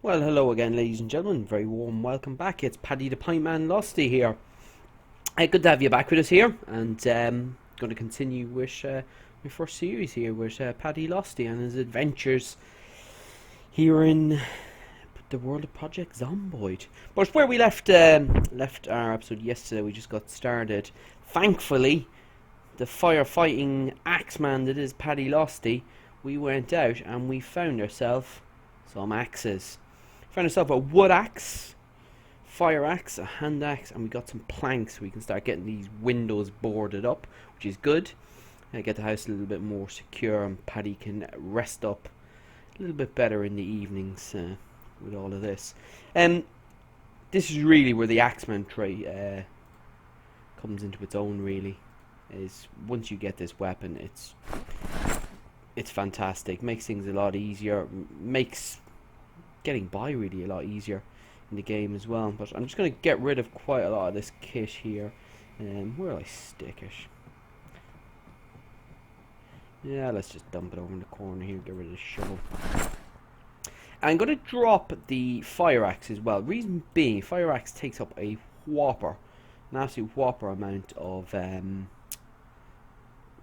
Well, hello again, ladies and gentlemen. Very warm welcome back. It's Paddy the Pint Man Losty here. Good to have you back with us here, and going to continue with my first series here with Paddy Losty and his adventures here in the world of Project Zomboid. But where we left our episode yesterday, we just got started. Thankfully, the firefighting axeman that is Paddy Losty, we went out and we found ourselves some axes. Found ourselves a wood axe, fire axe, a hand axe, and we got some planks so we can start getting these windows boarded up, which is good. Get the house a little bit more secure, and Paddy can rest up a little bit better in the evenings with all of this. This is really where the axeman trait comes into its own. Really, is once you get this weapon, it's fantastic. Makes things a lot easier. Makes getting by really a lot easier in the game as well. But I'm just going to get rid of quite a lot of this kit here. Where will I stick it? Yeah, let's just dump it over in the corner here. Get rid of the shovel. I'm going to drop the fire axe as well. Reason being, fire axe takes up an absolute whopper amount of. Do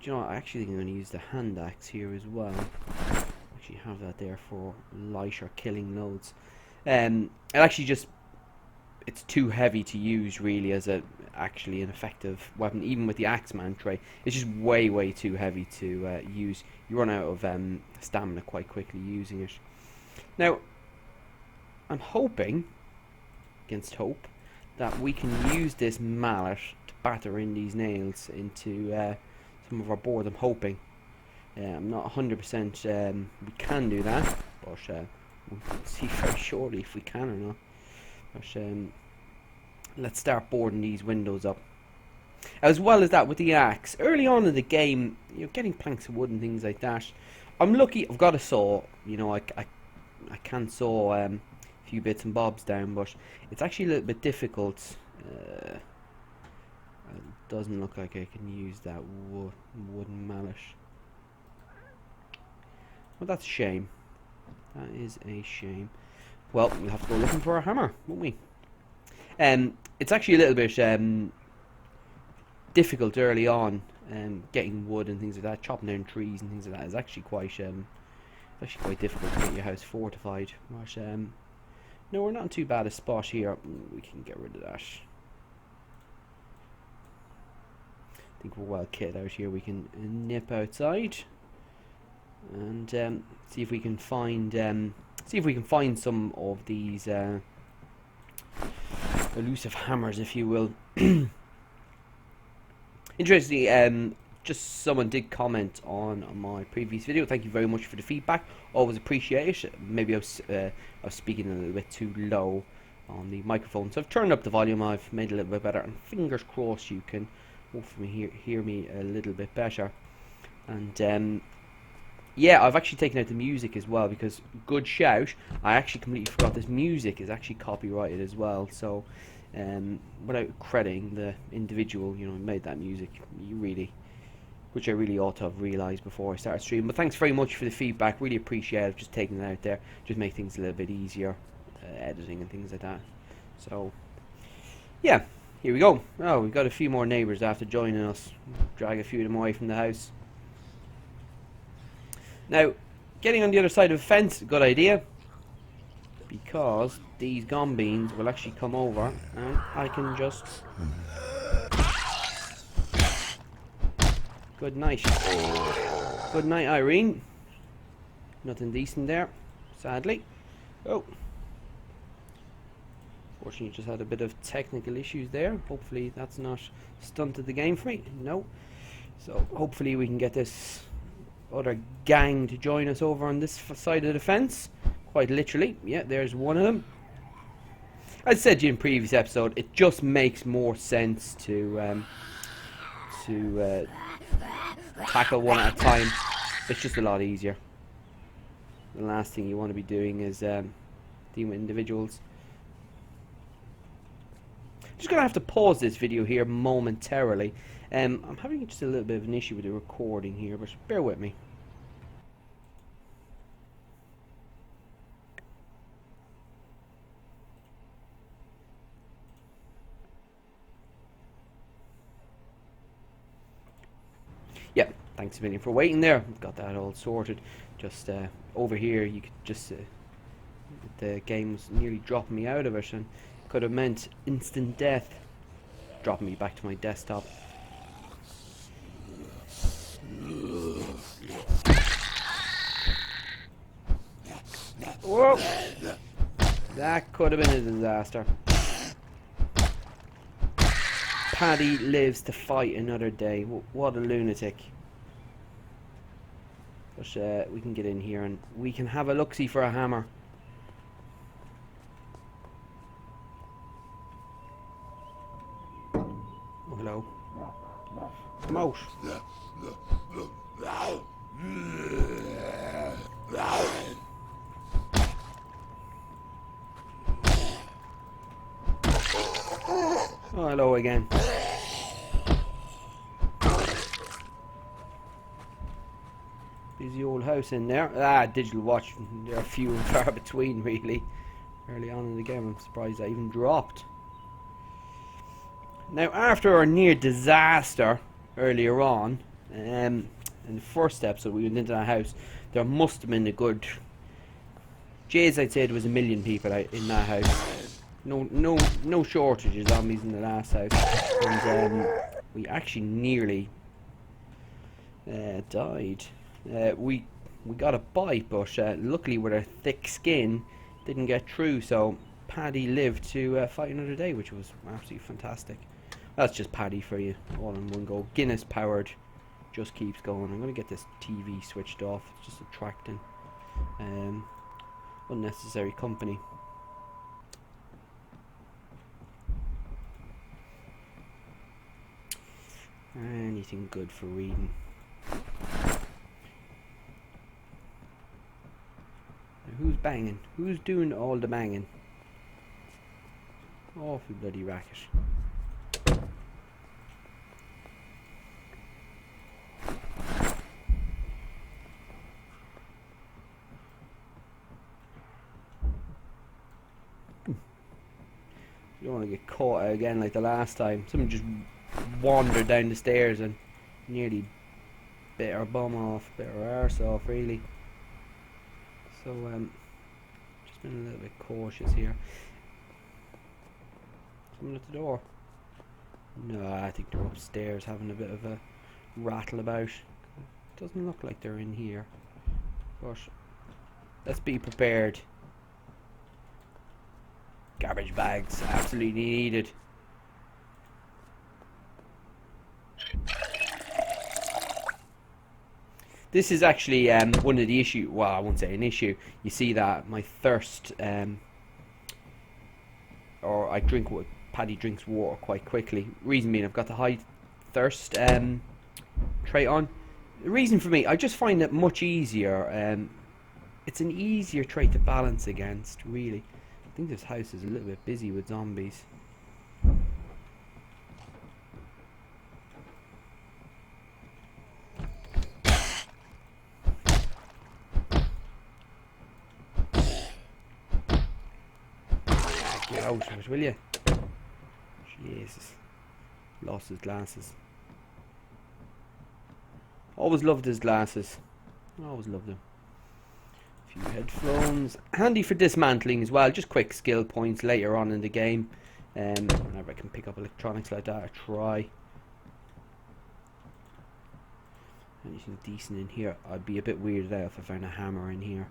you know what? I actually think I'm going to use the hand axe here as well. Actually have that there for lighter killing loads. It actually just, it's too heavy to use really as actually an effective weapon. Even with the axeman tray, it's just way too heavy to use. You run out of stamina quite quickly using it. Now, I'm hoping, against hope, that we can use this mallet to batter in these nails into some of our boards. I'm hoping. I'm not 100% we can do that, but we'll see very shortly if we can or not. But let's start boarding these windows up. As well as that, with the axe, early on in the game, getting planks of wood and things like that. I'm lucky. I've got a saw. I can saw a few bits and bobs down, but it's actually a little bit difficult. It doesn't look like I can use that wooden mallet. Well, that's a shame. That is a shame. Well, we'll have to go looking for a hammer, won't we? It's actually a little bit difficult early on, getting wood and things like that. Chopping down trees and things like that is actually quite difficult to get your house fortified. But no, we're not in too bad a spot here. We can get rid of that. I think we're well kitted out here. We can nip outside and see if we can find some of these elusive hammers, if you will. Interestingly, just someone did comment on my previous video. Thank you very much for the feedback. Always appreciate it. Maybe I was speaking a little bit too low on the microphone, so I've turned up the volume. I've made it a little bit better, and fingers crossed you can hopefully hear me a little bit better. And yeah, I've actually taken out the music as well, because good shout, I actually completely forgot this music is actually copyrighted as well. So without crediting the individual who made that music, which I really ought to have realised before I started streaming. But thanks very much for the feedback, really appreciate it. Just taking it out there, just make things a little bit easier, editing and things like that. So yeah, here we go. Oh, we've got a few more neighbours after joining us. Drag a few of them away from the house. Now, getting on the other side of the fence, good idea, because these gombeans will actually come over and I can just... Good night. Good night, Irene. Nothing decent there, sadly. Oh. Fortunately, just had a bit of technical issues there. Hopefully that's not stunted the game for me. No. So hopefully we can get this other gang to join us over on this side of the fence. Quite literally. Yeah, there's one of them. As I said to you in previous episode, it just makes more sense to tackle one at a time. It's just a lot easier. The last thing you want to be doing is dealing with individuals. Just gonna have to pause this video here momentarily. I'm having just a little bit of an issue with the recording here, but bear with me. Thanks a million for waiting there. Got that all sorted. Just over here, you could just the game was nearly dropping me out of it, and could have meant instant death, dropping me back to my desktop. Whoa! That could have been a disaster. Paddy lives to fight another day. What a lunatic. But we can get in here and we can have a look-see for a hammer. Oh, hello. Come out. Oh, hello again. Busy old house in there. Digital watch. They're few and far between, really. Early on in the game, I'm surprised I even dropped. Now, after our near disaster earlier on, in the first episode we went into that house, there must have been a good... Jays, I'd say there was 1 million people out in that house. No shortage of zombies in the last house. And we actually nearly died. We got a bite, but luckily with our thick skin, didn't get through. So Paddy lived to fight another day, which was absolutely fantastic. That's just Paddy for you, all in one go. Guinness powered, just keeps going. I'm gonna get this TV switched off. It's just attracting unnecessary company. Anything good for reading. Who's banging? Who's doing all the banging? Awful bloody racket. You don't want to get caught again like the last time. Someone just wandered down the stairs and nearly bit our bum off, bit our arse off, really. So, just been a little bit cautious here. Someone at the door? No, I think they're upstairs having a bit of a rattle about. Doesn't look like they're in here. But let's be prepared. Garbage bags, absolutely needed. This is actually one of the issues. Well, I won't say an issue. You see that my thirst, or I drink what Paddy drinks water quite quickly. Reason being, I've got the high thirst trait on. The reason for me, I just find it much easier. It's an easier trait to balance against, really. I think this house is a little bit busy with zombies. Get out of it, will you? Jesus. Lost his glasses. Always loved his glasses. Always loved them. A few headphones. Handy for dismantling as well. Just quick skill points later on in the game. Whenever I can pick up electronics like that, I try. Anything decent in here? I'd be a bit weirded out if I found a hammer in here.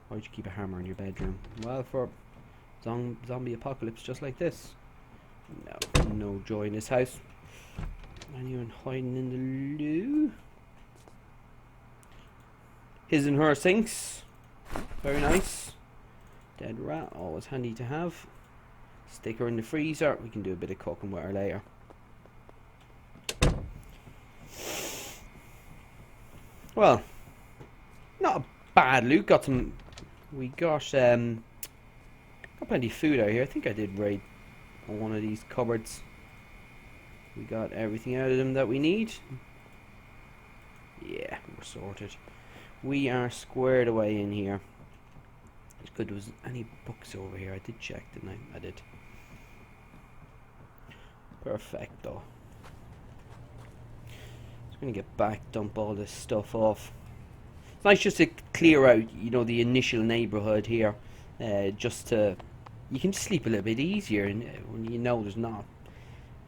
Why'd you keep a hammer in your bedroom? Well, for zombie apocalypse just like this. No joy in this house. Anyone hiding in the loo? His and her sinks. Very nice. Dead rat, always handy to have. Stick her in the freezer. We can do a bit of cooking with her later. Well, not a bad loot. Got some. We got plenty of food out here. I think I did raid on one of these cupboards. We got everything out of them that we need. Yeah, we're sorted. We are squared away in here. It's good. Was any books over here? I did check, didn't I? I did. Perfecto. gonna get back, dump all this stuff off. It's nice just to clear out, you know, the initial neighbourhood here, just to, you can just sleep a little bit easier, and when you know there's not,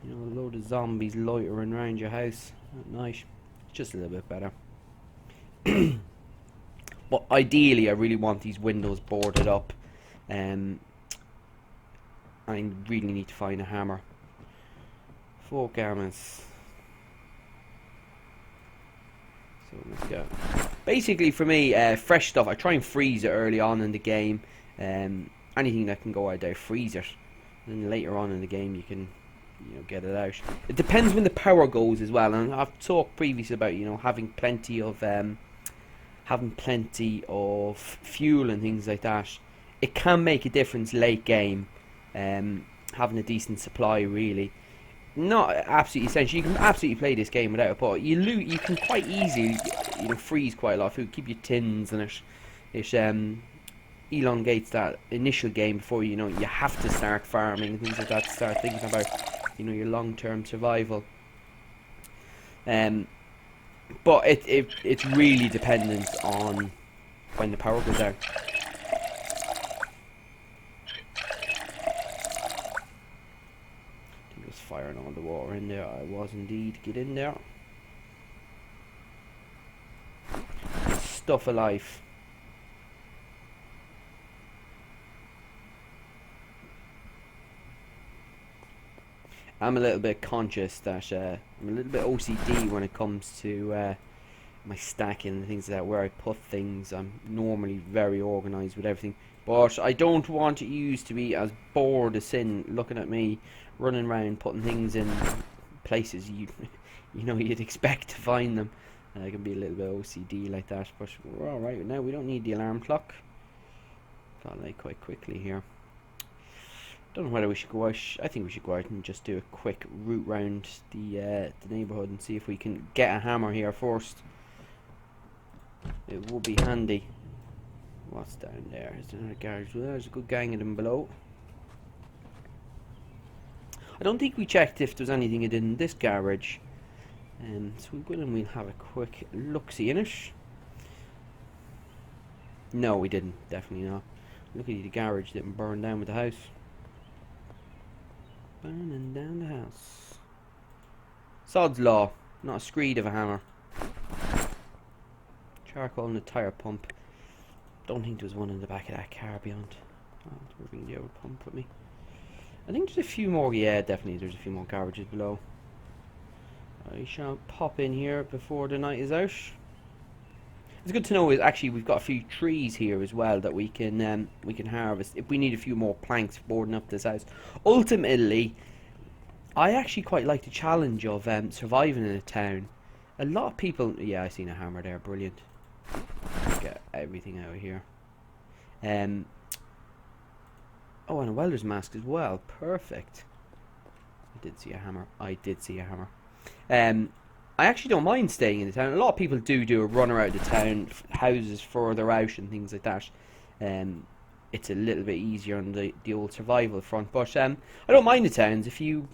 you know, a load of zombies loitering around your house at night. It's just a little bit better. But ideally, I really want these windows boarded up. I really need to find a hammer. 4 garments. So let's go. Basically, for me, fresh stuff, I try and freeze it early on in the game. Anything that can go out there, freeze it. And then later on in the game, you can, you know, get it out. It depends when the power goes as well. And I've talked previously about, you know, having plenty of fuel and things like that. It can make a difference late game. Having a decent supply, really. Not absolutely essential. You can absolutely play this game without it, but you can quite easily, you know, freeze quite a lot of food. Keep your tins, and it elongates that initial game before, you know, you have to start farming and things like that. To start thinking about, you know, your long-term survival. But it's really dependent on when the power goes out. I was firing all the water in there. I was indeed. Get in there. Stuff alive. I'm a little bit conscious that I'm a little bit OCD when it comes to my stacking and things like that, where I put things. I'm normally very organised with everything, but I don't want you to be as bored as sin looking at me running around putting things in places you know you'd expect to find them. I can be a little bit OCD like that, but we're alright now. We don't need the alarm clock. Got late quite quickly here. Don't know whether we should go out. I think we should go out and just do a quick route round the neighbourhood and see if we can get a hammer here first. It will be handy. What's down there? Is there another garage? Well, there's a good gang of them below. I don't think we checked if there's anything in this garage. So we'll have a quick look-see in it. No, we didn't. Definitely not. Luckily the garage didn't burn down with the house. Burning down the house. Sod's law. Not a screed of a hammer. Charcoal and a tyre pump. Don't think there was one in the back of that car beyond. Oh, we're bringing the other pump with me. I think there's a few more. Yeah, definitely there's a few more garages below. I shall pop in here before the night is out. It's good to know is actually we've got a few trees here as well that we can harvest if we need a few more planks boarding up this house. Ultimately, I actually quite like the challenge of surviving in a town. A lot of people, yeah, I seen a hammer there, brilliant. Get everything out of here. Oh, and a welder's mask as well, perfect. I did see a hammer. I actually don't mind staying in the town. A lot of people do a runner out of the town, houses further out and things like that. It's a little bit easier on the old survival front, but I don't mind the towns. If you've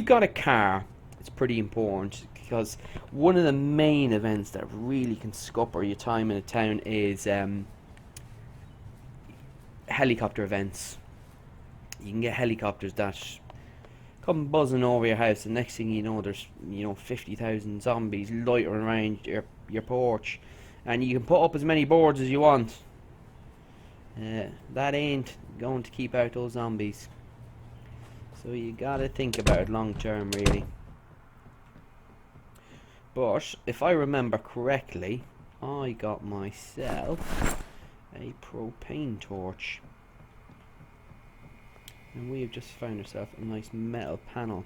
got a car, it's pretty important, because one of the main events that really can scupper your time in a town is helicopter events. You can get helicopters that come buzzing over your house, and next thing you know, there's 50,000 zombies loitering around your porch, and you can put up as many boards as you want. That ain't going to keep out those zombies. So you gotta think about it long term, really. But if I remember correctly, I got myself a propane torch. And we have just found ourselves a nice metal panel.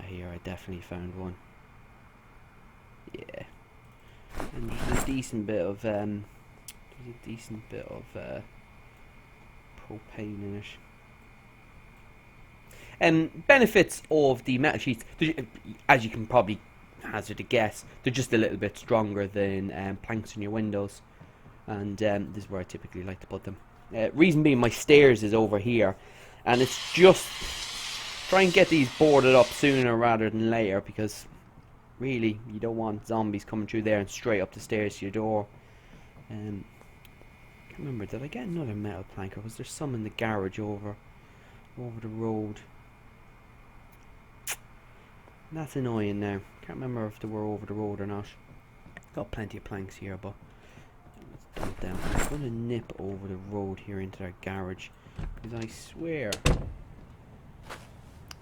Here I definitely found one. Yeah. And there's a decent bit of propane in it. Benefits of the metal sheets, as you can probably hazard a guess, they're just a little bit stronger than planks in your windows, and this is where I typically like to put them. Reason being, my stairs is over here, And it's just try and get these boarded up sooner rather than later, because really you don't want zombies coming through there and straight up the stairs to your door. Can't remember, did I get another metal plank, or was there some in the garage over the road? That's annoying now. Can't remember if they were over the road or not. Got plenty of planks here, but let's dump them. I'm going to nip over the road here into their garage, because I swear they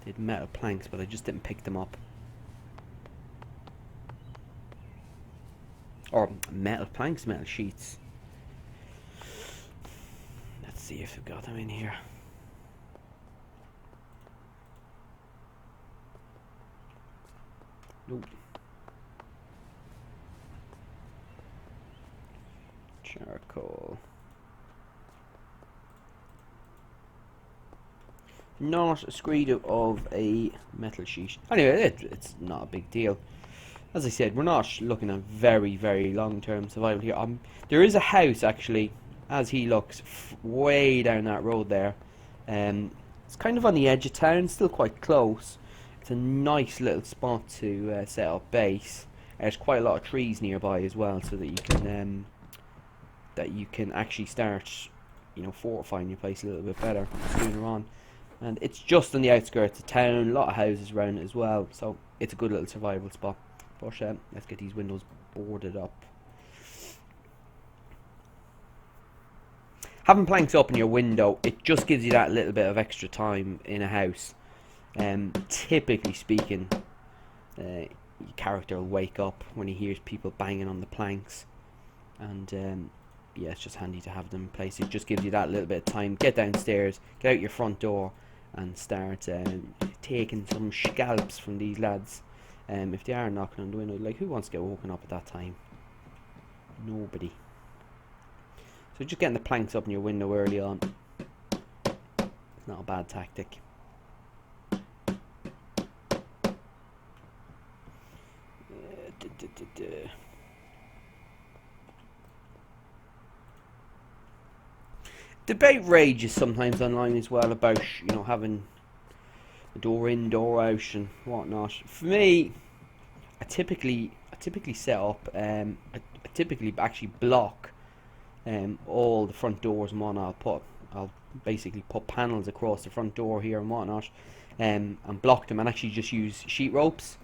had metal planks, but I just didn't pick them up. Or metal planks, metal sheets. Let's see if we've got them in here. Nope. Charcoal. Not a screed of a metal sheet. Anyway, it's not a big deal. As I said, we're not looking at very, very long-term survival here. There is a house, actually, as he looks, way down that road there. It's kind of on the edge of town, still quite close. It's a nice little spot to set up base. There's quite a lot of trees nearby as well, so that you can actually start, fortifying your place a little bit better sooner on. And it's just on the outskirts of town, a lot of houses around it as well, so it's a good little survival spot. But let's get these windows boarded up. Having planks up in your window, it just gives you that little bit of extra time in a house. Typically speaking, your character will wake up when he hears people banging on the planks, and yeah, it's just handy to have them in place. It just gives you that little bit of time. Get downstairs, get out your front door, and start taking some scalps from these lads. If they are knocking on the window, like, who wants to get woken up at that time? Nobody. So just getting the planks up in your window early on, it's not a bad tactic. Debate rages sometimes online as well about having the door in, door out, and whatnot. For me, I typically set up. I typically actually block all the front doors and whatnot. I'll basically put panels across the front door here and whatnot, and block them, and actually just use sheet ropes.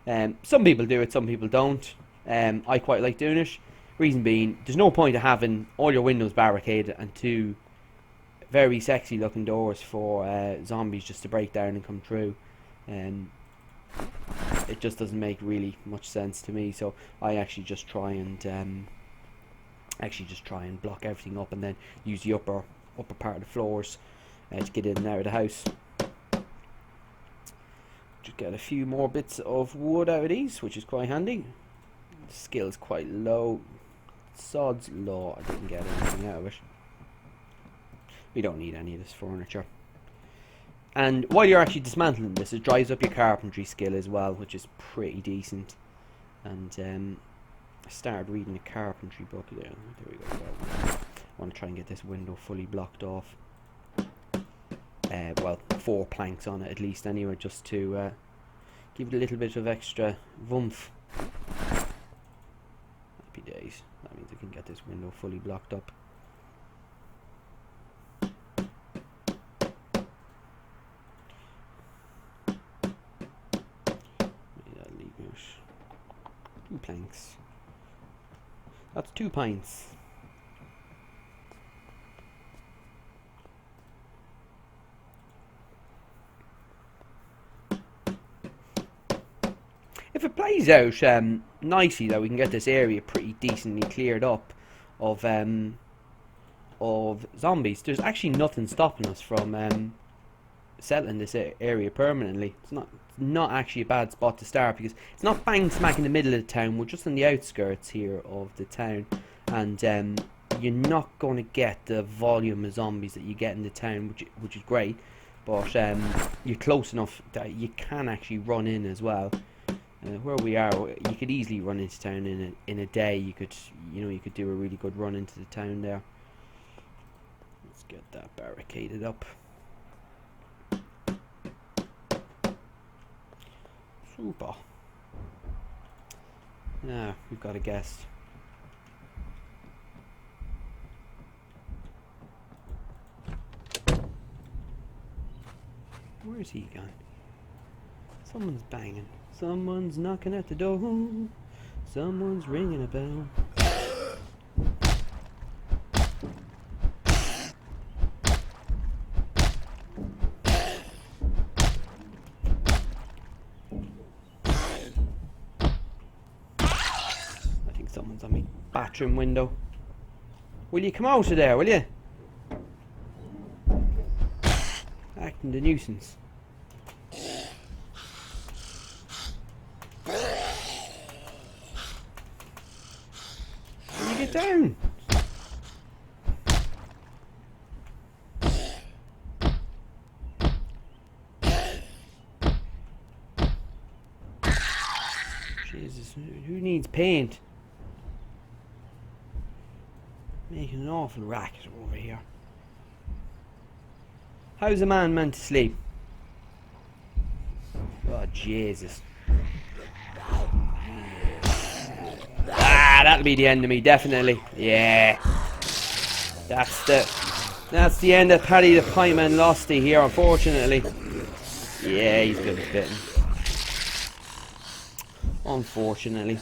Some people do it, some people don't. I quite like doing it. Reason being, there's no point of having all your windows barricaded and two very sexy looking doors for zombies just to break down and come through. It just doesn't make really much sense to me. So I actually just try and block everything up, and then use the upper part of the floors to get in and out of the house. Just get a few more bits of wood out of these, which is quite handy. The skill's quite low. Sod's law, I didn't get anything out of it. We don't need any of this furniture. And while you're actually dismantling this, it drives up your carpentry skill as well, which is pretty decent. And I started reading a carpentry book. There we go. I want to try and get this window fully blocked off. Well, 4 planks on it at least anyway, just to give it a little bit of extra oomph. Happy days. That means I can get this window fully blocked up. That'll leave me out 2 planks. That's 2 pints. If it plays out nicely, though, we can get this area pretty decently cleared up of zombies. There's actually nothing stopping us from settling this area permanently. It's not actually a bad spot to start, because it's not bang smack in the middle of the town. We're just on the outskirts here of the town, and you're not going to get the volume of zombies that you get in the town, which is great. But you're close enough that you can actually run in as well. Where we are, you could easily run into town in a day. You could do a really good run into the town there. Let's get that barricaded up. Trooper. Ah, we've got a guest. Where's he gone? Someone's banging. Someone's knocking at the door. Someone's ringing a bell. I think someone's on my bathroom window. Will you come out of there, will you? Acting the nuisance. Will you get down? Jesus, who needs paint? Making an awful racket over here. How's a man meant to sleep? Oh, Jesus. Ah, that'll be the end of me, definitely. Yeah. That's the end of Paddy the Pieman Losty here, unfortunately. Yeah, he's been bitten. Unfortunately.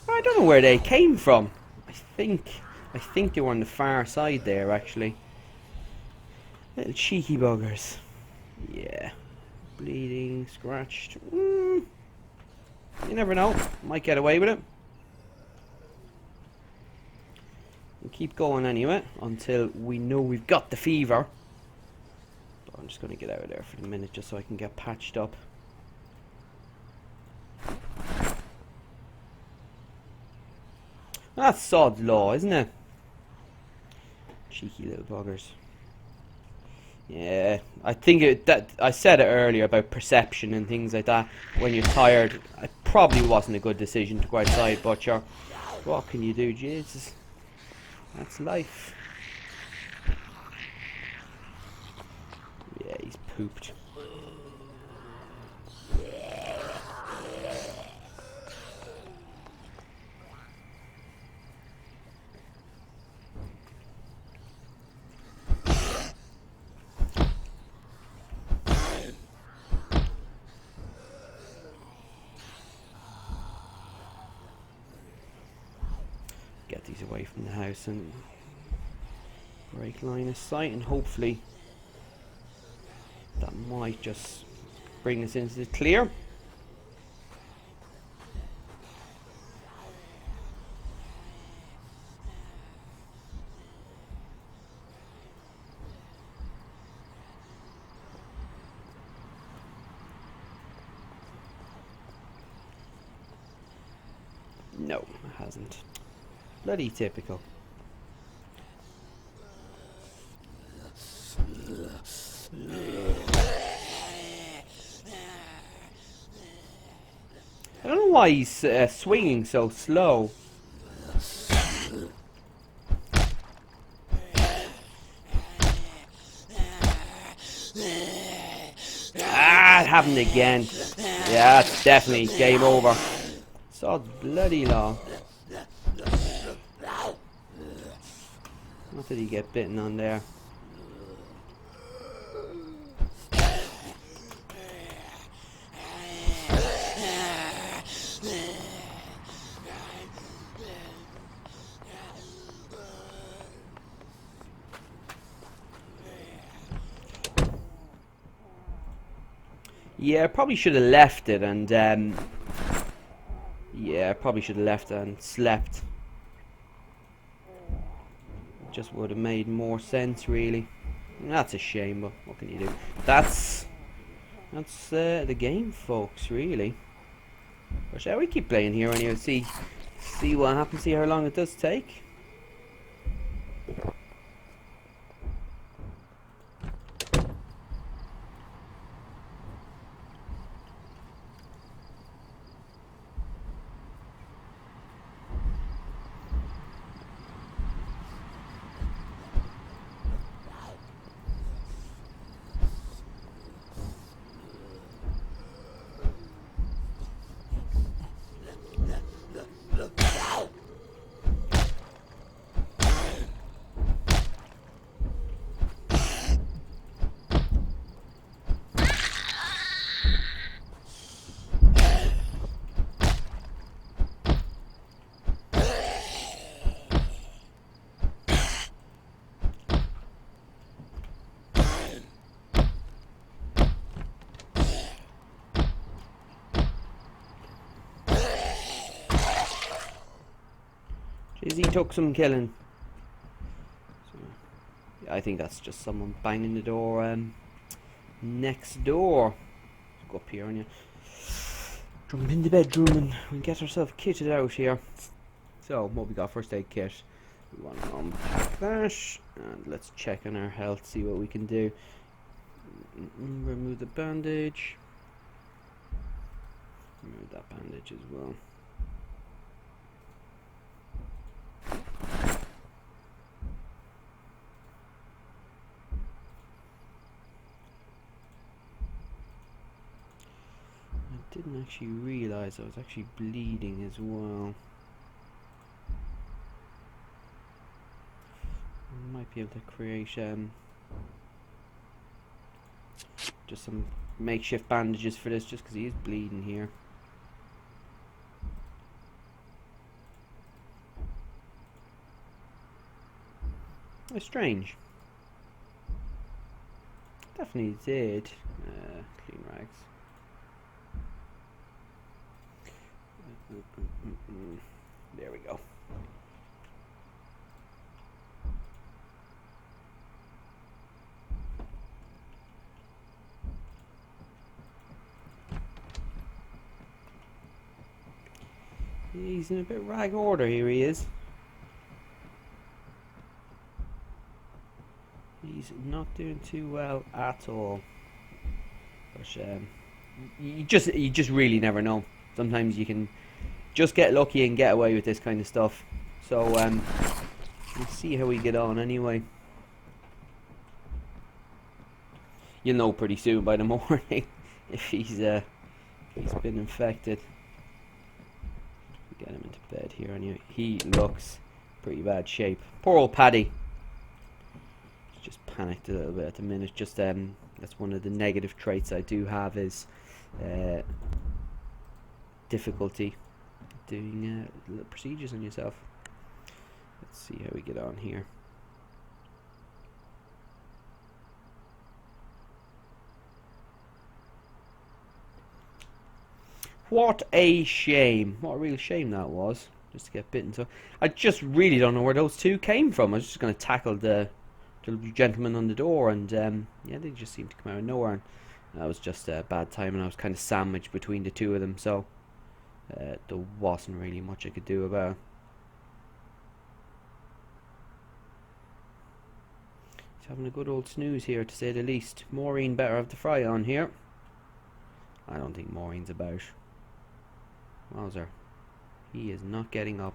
I don't know where they came from. I think they were on the far side there, actually. Little cheeky buggers. Yeah. Bleeding, scratched. You never know. Might get away with it. We'll keep going anyway until we know we've got the fever. But I'm just going to get out of there for the minute just so I can get patched up. That's sod's law, isn't it? Cheeky little buggers. Yeah, I think that I said it earlier about perception and things like that. When you're tired, it probably wasn't a good decision to go outside, but sure, what can you do, Jesus? That's life. Yeah, he's pooped. Get these away from the house and break line of sight, and hopefully that might just bring us into the clear. No, it hasn't. Bloody typical. I don't know why he's swinging so slow. Ah, it happened again. Yeah, it's definitely game over. Sod's bloody law. What did he get bitten on there? Yeah, I probably should have left it and yeah, I probably should have left it and slept. Just would have made more sense, really. That's a shame, but what can you do? That's the game, folks, really. But shall we keep playing here anyway? See what happens. See how long it does take. Izzy took some killing. So, yeah, I think that's just someone banging the door next door. Let's go up here and jump in the bedroom and we get ourselves kitted out here. So what we got? First aid kit. We want to unpack that and let's check on our health, see what we can do. Remove the bandage. Remove that bandage as well. I didn't actually realise I was actually bleeding as well. I might be able to create just some makeshift bandages for this, just because he is bleeding here. That's strange. Definitely did. Clean rags. There we go. He's in a bit rag order. Here he is. He's not doing too well at all. But you just really never know. Sometimes you can just get lucky and get away with this kind of stuff. So we'll see how we get on anyway. You'll know pretty soon by the morning if he's been infected. Get him into bed here anyway. He looks pretty bad shape. Poor old Paddy. Just panicked a little bit at the minute. Just that's one of the negative traits I do have is difficulty doing little procedures on yourself. Let's see how we get on here. What a shame. What a real shame that was. Just to get bitten. So I just really don't know where those two came from. I was just going to tackle the gentleman on the door, and yeah, they just seemed to come out of nowhere. And that was just a bad time, and I was kind of sandwiched between the two of them. So there wasn't really much I could do about it. He's having a good old snooze here, to say the least. Maureen better have the fry on here. I don't think Maureen's about. Wowzer. He is not getting up.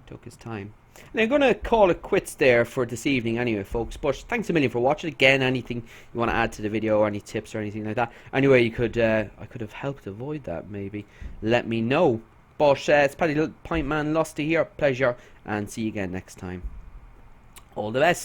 Took his time. And I'm going to call it quits there for this evening anyway, folks. But thanks a million for watching. Again, anything you want to add to the video or any tips or anything like that. Anyway, you could I could have helped avoid that maybe. Let me know. But it's Paddy, Little Pint Man, Lusty here. Pleasure. And see you again next time. All the best.